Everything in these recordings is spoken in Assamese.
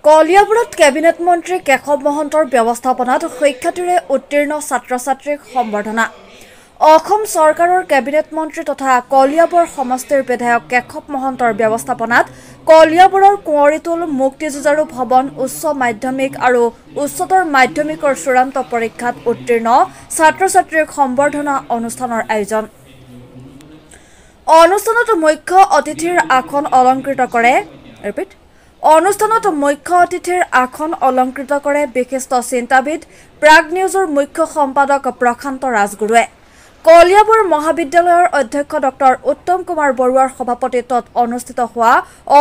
কলিয়াবৰত কেবিনেট মন্ত্ৰী কেশৱ মহন্তৰ ব্যৱস্থাপনাত শিক্ষাৰ্থীৰে উত্তীৰ্ণ ছাত্ৰ-ছাত্ৰীক সম্বৰ্ধনা। অসম চৰকাৰৰ কেবিনেট মন্ত্ৰী তথা কলিয়াবৰ সমষ্টিৰ বিধায়ক কেশৱ মহন্তৰ ব্যৱস্থাপনাত কলিয়াবৰৰ কুঁৱৰীটোল মুক্তিযুঁজাৰু ভৱন উচ্চ মাধ্যমিক আৰু উচ্চতৰ মাধ্যমিকৰ চূড়ান্ত পৰীক্ষাত উত্তীৰ্ণ ছাত্ৰ-ছাত্ৰীক সম্বৰ্ধনা অনুষ্ঠানৰ আয়োজন। অনুষ্ঠানত মুখ্য অতিথিৰ আসন অলংকৃত কৰে বিশিষ্ট চিন্তাবিদ প্ৰাগ নিউজৰ মুখ্য সম্পাদক প্ৰশান্ত ৰাজগুৰুৱে। কলিয়াবৰ মহাবিদ্যালয়ৰ অধ্যক্ষ ডক্টৰ উত্তম কুমাৰ বৰুৱাৰ সভাপতিত্বত অনুষ্ঠিত হোৱা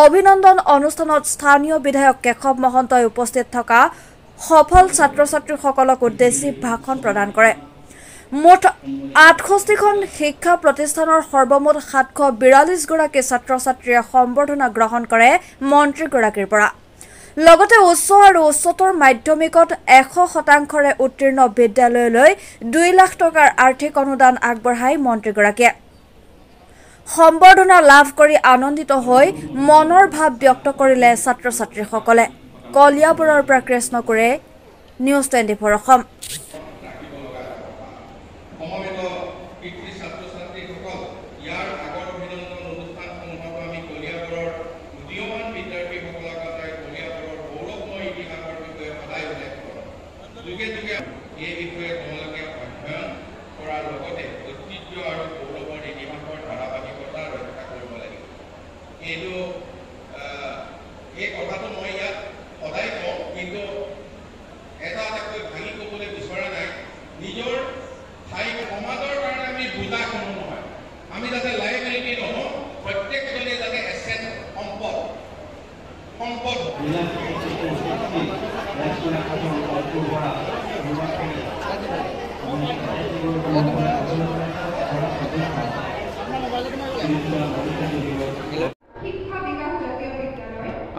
অভিনন্দন অনুষ্ঠানত স্থানীয় বিধায়ক কেশৱ মহন্তই উপস্থিত থকা সফল ছাত্ৰ-ছাত্ৰীসকলক উদ্দেশ্যি ভাষণ প্ৰদান কৰে। মুঠ 68খন শিক্ষা প্ৰতিষ্ঠানৰ সৰ্বমুঠ 742 গৰাকী ছাত্ৰ-ছাত্ৰীয়ে সম্বৰ্ধনা গ্ৰহণ কৰে মন্ত্ৰীগৰাকীৰ পৰা। লগতে উচ্চ আৰু উচ্চতৰ মাধ্যমিকত 100%ৰে উত্তীৰ্ণ বিদ্যালয়লৈ 2 লাখ টকাৰ আৰ্থিক অনুদান আগবঢ়ায় মন্ত্ৰীগৰাকীয়ে। সম্বৰ্ধনা লাভ কৰি আনন্দিত হৈ মনৰ ভাৱ ব্যক্ত কৰিলে ছাত্ৰ-ছাত্ৰীসকলে। কলিয়াবৰৰ পৰা কৃষ্ণ কোৰে, নিউজ 24 অসম।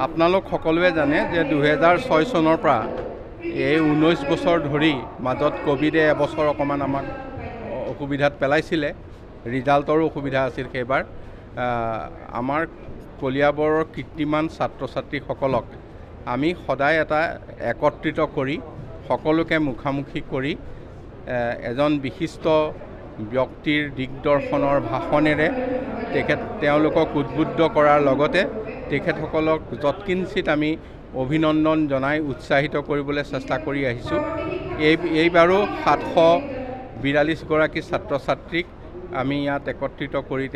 আপোনালোক সকলোৱে জানে যে 2006 চনৰ পৰা এই 19 বছৰ ধৰি মাজত কোভিডে এবছৰ অকণমান আমাক অসুবিধাত পেলাইছিলে, ৰিজাল্টৰো অসুবিধা আছিল। সেইবাৰ আমাৰ কলিয়াবৰৰ কীৰ্তিমান ছাত্ৰ-ছাত্ৰীসকলক আমি সদায় এটা একত্ৰিত কৰি সকলোকে মুখামুখি কৰি এজন বিশিষ্ট ব্যক্তিৰ দিগদৰ্শনৰ ভাষণেৰে তেওঁলোকক উদ্বুদ্ধ কৰাৰ লগতে তেখেতসকলক যৎকিঞ্চিত আমি অভিনন্দন জনাই উৎসাহিত কৰিবলৈ চেষ্টা কৰি আহিছোঁ। এইবাৰো 742 গৰাকী ছাত্ৰ-ছাত্ৰীক আমি ইয়াত একত্ৰিত কৰি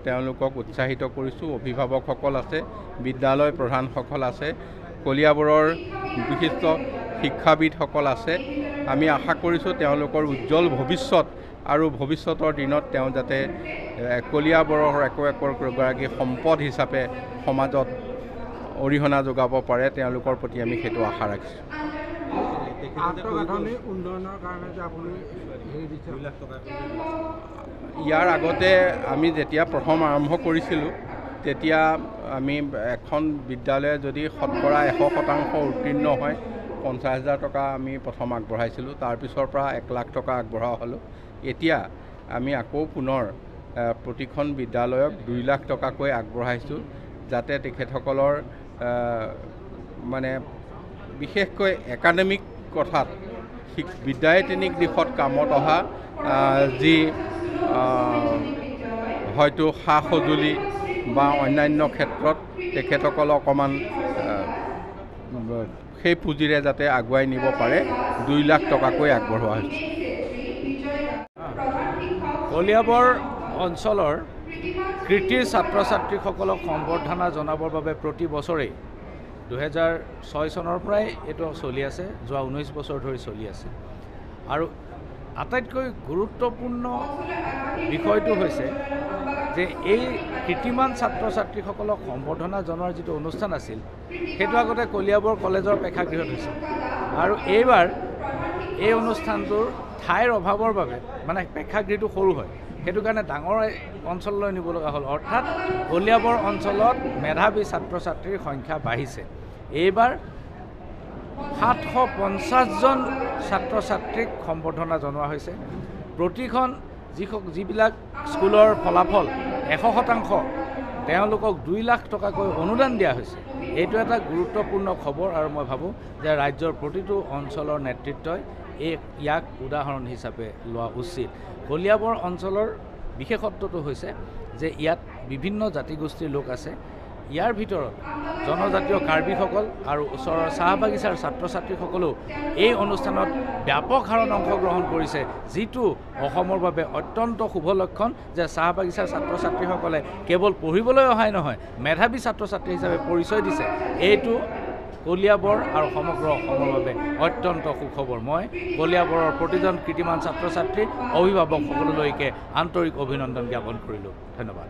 তেওঁলোকক উৎসাহিত কৰিছোঁ। অভিভাৱকসকল আছে, বিদ্যালয় প্ৰধানসকল আছে, কলিয়াবৰৰ বিশিষ্ট শিক্ষাবিদসকল আছে। আমি আশা কৰিছোঁ তেওঁলোকৰ উজ্জ্বল ভৱিষ্যত আৰু ভৱিষ্যতৰ দিনত তেওঁ যাতে কলিয়াবৰৰ একোগৰাকী সম্পদ হিচাপে সমাজত অৰিহণা যোগাব পাৰে, তেওঁলোকৰ প্ৰতি আমি সেইটো আশা ৰাখিছোঁ। ইয়াৰ আগতে আমি যেতিয়া প্ৰথম আৰম্ভ কৰিছিলোঁ তেতিয়া আমি এখন বিদ্যালয়ে যদি শতকৰা 100% উত্তীৰ্ণ হয় 50,000 টকা আমি প্ৰথম আগবঢ়াইছিলোঁ। তাৰপিছৰ পৰা 1 লাখ টকা আগবঢ়োৱা হ'লোঁ। এতিয়া আমি আকৌ পুনৰ প্ৰতিখন বিদ্যালয়ক 2 লাখ টকাকৈ আগবঢ়াইছোঁ, যাতে তেখেতসকলৰ মানে বিশেষকৈ একাডেমিক কথাত বিদ্যায়তনিক দিশত কামত অহা যি হয়তো সা সঁজুলি বা অন্যান্য ক্ষেত্ৰত তেখেতসকলক অকণমান সেই পুঁজিৰে যাতে আগুৱাই নিব পাৰে 2 লাখ টকাকৈ আগবঢ়োৱা হৈছে। কলিয়াবৰ অঞ্চলৰ কৃতি ছাত্ৰ-ছাত্ৰীসকলক সম্বৰ্ধনা জনাবৰ বাবে প্ৰতি বছৰেই 2006 চনৰ পৰাই এইটো চলি আছে, যোৱা 19 বছৰ ধৰি চলি আছে। আৰু আটাইতকৈ গুৰুত্বপূৰ্ণ বিষয়টো হৈছে যে এই কীৰ্তিমান ছাত্ৰ-ছাত্ৰীসকলক সম্বৰ্ধনা জনোৱাৰ যিটো অনুষ্ঠান আছিল সেইটো আগতে কলিয়াবৰ কলেজৰ প্ৰেক্ষাগৃহত হৈছিল। আৰু এইবাৰ এই অনুষ্ঠানটোৰ ঠাইৰ অভাৱৰ বাবে মানে প্ৰেক্ষাগৃহটো সৰু হয়, সেইটো কাৰণে ডাঙৰ অঞ্চললৈ নিব লগা হ'ল। অৰ্থাৎ কলিয়াবৰ অঞ্চলত মেধাৱী ছাত্ৰ-ছাত্ৰীৰ সংখ্যা বাঢ়িছে। এইবাৰ 750জন ছাত্ৰ-ছাত্ৰীক সম্বৰ্ধনা জনোৱা হৈছে। প্ৰতিখন যিবিলাক স্কুলৰ ফলাফল 100% তেওঁলোকক 2 লাখ টকাকৈ অনুদান দিয়া হৈছে। এইটো এটা গুৰুত্বপূৰ্ণ খবৰ আৰু মই ভাবোঁ যে ৰাজ্যৰ প্ৰতিটো অঞ্চলৰ নেতৃত্বই ইয়াক উদাহৰণ হিচাপে লোৱা উচিত। কলিয়াবৰ অঞ্চলৰ বিশেষত্বটো হৈছে যে ইয়াত বিভিন্ন জাতিগোষ্ঠীৰ লোক আছে। ইয়াৰ ভিতৰত জনজাতীয় কাৰ্বিসকল আৰু ওচৰৰ চাহ বাগিচাৰ ছাত্ৰ ছাত্ৰীসকলেও এই অনুষ্ঠানত ব্যাপক হাৰত অংশগ্ৰহণ কৰিছে, যিটো অসমৰ বাবে অত্যন্ত শুভ লক্ষণ যে চাহ বাগিচাৰ ছাত্ৰ ছাত্ৰীসকলে কেৱল পঢ়িবলৈ অহাই নহয়, মেধাৱী ছাত্ৰ ছাত্ৰী হিচাপে পৰিচয় দিছে। এইটো কলিয়াবৰ আৰু সমগ্ৰ অসমৰ বাবে অত্যন্ত সুখবৰ। মই কলিয়াবৰৰ প্ৰতিজন কৃতিমান ছাত্ৰ ছাত্ৰী অভিভাৱক সকলোলৈকে আন্তৰিক অভিনন্দন জ্ঞাপন কৰিলোঁ। ধন্যবাদ।